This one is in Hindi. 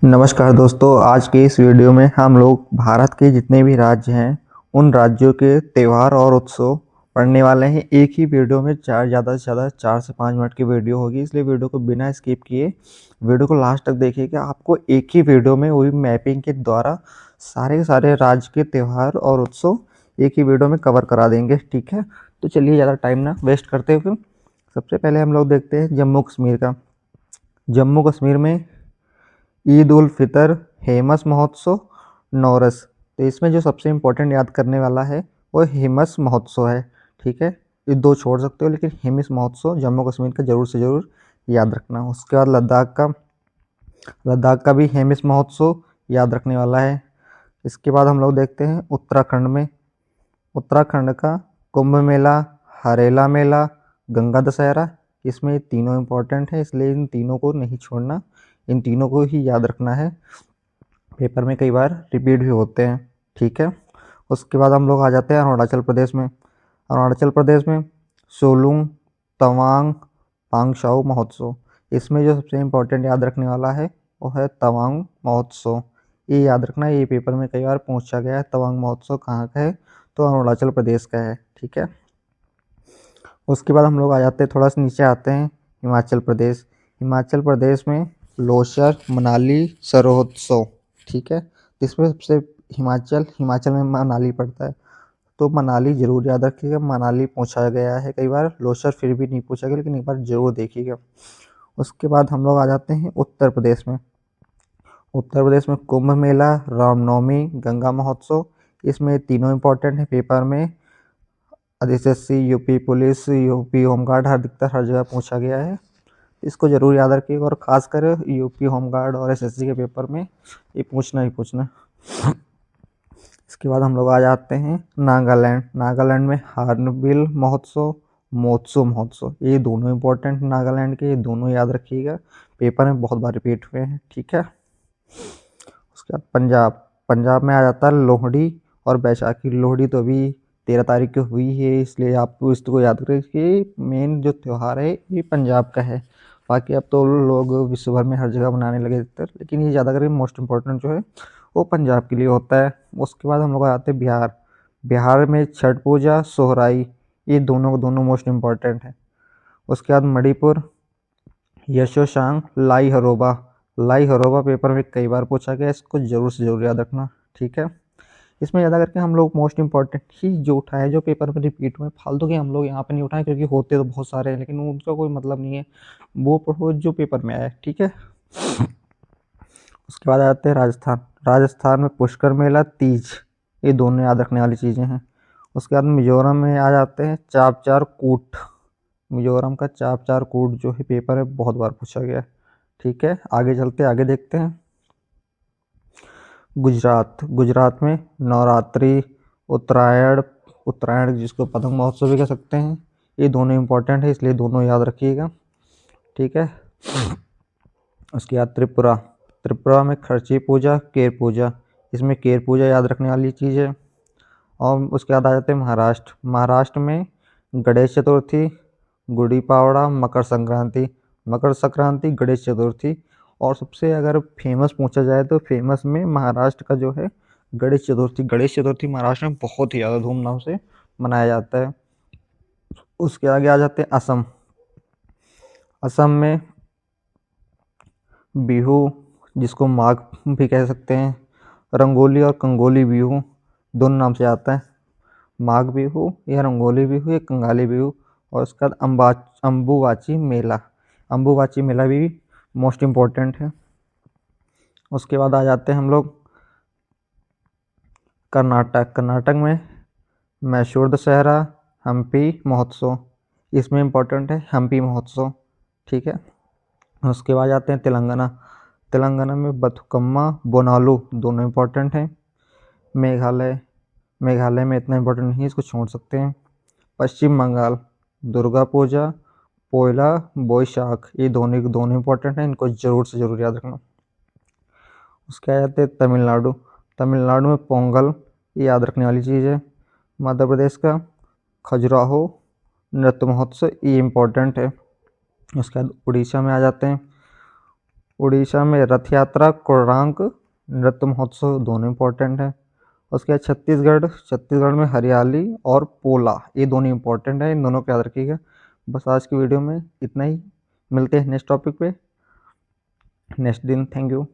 नमस्कार दोस्तों, आज के इस वीडियो में हम लोग भारत के जितने भी राज्य हैं उन राज्यों के त्यौहार और उत्सव पढ़ने वाले हैं। एक ही वीडियो में ज़्यादा से ज़्यादा 4 से 5 मिनट की वीडियो होगी, इसलिए वीडियो को बिना स्किप किए वीडियो को लास्ट तक देखिएगा। आपको एक ही वीडियो में वही मैपिंग के द्वारा सारे के सारे राज्य के त्यौहार और उत्सव एक ही वीडियो में कवर करा देंगे, ठीक है। तो चलिए ज़्यादा टाइम ना वेस्ट करते हुए सबसे पहले हम लोग देखते हैं जम्मू कश्मीर का। जम्मू कश्मीर में ईद उल फितर, हेमस महोत्सव, नौरस। तो इसमें जो सबसे इम्पोर्टेंट याद करने वाला है वो हेमस महोत्सव है, ठीक है। ये दो छोड़ सकते हो, लेकिन हेमस महोत्सव जम्मू कश्मीर का ज़रूर से ज़रूर याद रखना। उसके बाद लद्दाख का भी हेमस महोत्सव याद रखने वाला है। इसके बाद हम लोग देखते हैं उत्तराखंड में। उत्तराखंड का कुंभ मेला, हरेला मेला, गंगा दशहरा। इसमें तीनों इम्पोर्टेंट है, इसलिए इन तीनों को नहीं छोड़ना, इन तीनों को ही याद रखना है। पेपर में कई बार रिपीट भी होते हैं, ठीक है। उसके बाद हम लोग आ जाते हैं अरुणाचल प्रदेश में। अरुणाचल प्रदेश में सोलुंग तवांग पांगशाऊ महोत्सव। इसमें जो सबसे इम्पोर्टेंट याद रखने वाला है वो है तवांग महोत्सव। ये याद रखना, ये पेपर में कई बार पूछा गया है। तवांग महोत्सव कहाँ का है? तो अरुणाचल प्रदेश का है, ठीक है। उसके बाद हम लोग आ जाते हैं, थोड़ा सा नीचे आते हैं, हिमाचल प्रदेश। हिमाचल प्रदेश में लोसर मनाली सरोत्सव, ठीक है। इसमें सबसे हिमाचल में मनाली पड़ता है, तो मनाली जरूर याद रखिएगा। मनाली पूछा गया है कई बार, लोसर फिर भी नहीं पूछा गया, लेकिन एक बार जरूर देखिएगा। उसके बाद हम लोग आ जाते हैं उत्तर प्रदेश में। उत्तर प्रदेश में कुंभ मेला, रामनवमी, गंगा महोत्सव। इसमें तीनों इम्पोर्टेंट है पेपर में। SSC, UP police, UP home guard, हर जगह पूछा गया है। इसको जरूर याद रखिएगा, और खासकर यूपी होमगार्ड और एसएससी के पेपर में ये पूछना ही पूछना। इसके बाद हम लोग आ जाते हैं नागालैंड। नागालैंड में हार्नबिल महोत्सव, मोत्सो महोत्सव। ये दोनों इम्पोर्टेंट नागालैंड के, ये दोनों याद रखिएगा, पेपर में बहुत बार रिपीट हुए हैं, ठीक है। उसके बाद पंजाब। पंजाब में आ जाता है लोहड़ी और बैसाखी। लोहड़ी तो अभी 13 तारीख को हुई है, इसलिए आपको इसको याद रखिए। मेन जो त्यौहार है ये पंजाब का है। बाकी अब तो लोग विश्व भर में हर जगह मनाने लगे अधिकतर, लेकिन ये ज़्यादा करके मोस्ट इम्पोर्टेंट जो है वो पंजाब के लिए होता है। उसके बाद हम लोग आते हैं बिहार। बिहार में छठ पूजा, सोहराई, ये दोनों मोस्ट इम्पोर्टेंट है। उसके बाद मणिपुर, यशोशांग, लाई हरोबा। लाई हरोबा पेपर में कई बार पूछा गया, इसको जरूर से जरूर याद रखना, ठीक है। इसमें ज़्यादा करके हम लोग मोस्ट इंपॉर्टेंट ही जो उठाए, जो पेपर में रिपीट हुए। फालतू के हम लोग यहाँ पे नहीं उठाए, क्योंकि होते तो बहुत सारे हैं, लेकिन उनका कोई मतलब नहीं है। वो पढ़ो जो पेपर में आया, ठीक है। उसके बाद आ जाते हैं राजस्थान। राजस्थान में पुष्कर मेला, तीज, ये दोनों याद रखने वाली चीज़ें हैं। उसके बाद मिजोरम में आ जाते हैं चाप चार कूट। मिजोरम का चाप चार कूट जो है पेपर में बहुत बार पूछा गया, ठीक है। आगे चलते आगे देखते हैं गुजरात। गुजरात में नवरात्रि, उत्तरायण, उत्तरायण जिसको पतंग महोत्सव भी कह सकते हैं, ये दोनों इम्पोर्टेंट है, इसलिए दोनों याद रखिएगा, ठीक है। उसके बाद त्रिपुरा। त्रिपुरा में खर्ची पूजा, केर पूजा। इसमें केर पूजा याद रखने वाली चीज़ है। और उसके बाद आ जाते हैं महाराष्ट्र। महाराष्ट्र में गणेश चतुर्थी, गुड़ी पावड़ा, मकर संक्रांति। मकर संक्रांति, गणेश चतुर्थी। और सबसे अगर फेमस पूछा जाए तो फेमस में महाराष्ट्र का जो है गणेश चतुर्थी। गणेश चतुर्थी महाराष्ट्र में बहुत ही ज़्यादा धूमधाम से मनाया जाता है। उसके आगे आ जाते हैं असम। असम में बिहू, जिसको माघ भी कह सकते हैं, रंगोली और कंगोली बिहू दोनों नाम से आता है। माघ बिहू या रंगोली बिहू या कंगाली बिहू। और उसके बाद अम्बुवाची मेला। अम्बुवाची मेला भी मोस्ट इम्पोर्टेंट है। उसके बाद आ जाते हैं हम लोग कर्नाटक। कर्नाटक में मैसूर दशहरा, हम्पी महोत्सव। इसमें इम्पोर्टेंट है हम्पी महोत्सव, ठीक है। उसके बाद जाते हैं तेलंगाना। तेलंगाना में बथुकम्मा, बोनालू दोनों इम्पोर्टेंट हैं। मेघालय। मेघालय में इतना इम्पोर्टेंट नहीं है, इसको छोड़ सकते हैं। पश्चिम बंगाल, दुर्गा पूजा, पोयला बोईशाख, ये दोनों इम्पोर्टेंट हैं, इनको जरूर से जरूर याद रखना। उसके आ जाते हैं तमिलनाडु। तमिलनाडु में पोंगल, ये याद रखने वाली चीज़ है। मध्य प्रदेश का खजुराहो नृत्य महोत्सव, ये इम्पोर्टेंट है। उसके बाद उड़ीसा में आ जाते हैं। उड़ीसा में रथ यात्रा, कोणार्क नृत्य महोत्सव दोनों इम्पोर्टेंट है। उसके बाद छत्तीसगढ़ में हरियाली और पोला, ये दोनों इंपॉर्टेंट है, इन दोनों को याद रखिएगा। बस आज की वीडियो में इतना ही, मिलते हैं नेक्स्ट टॉपिक पे नेक्स्ट दिन। Thank you.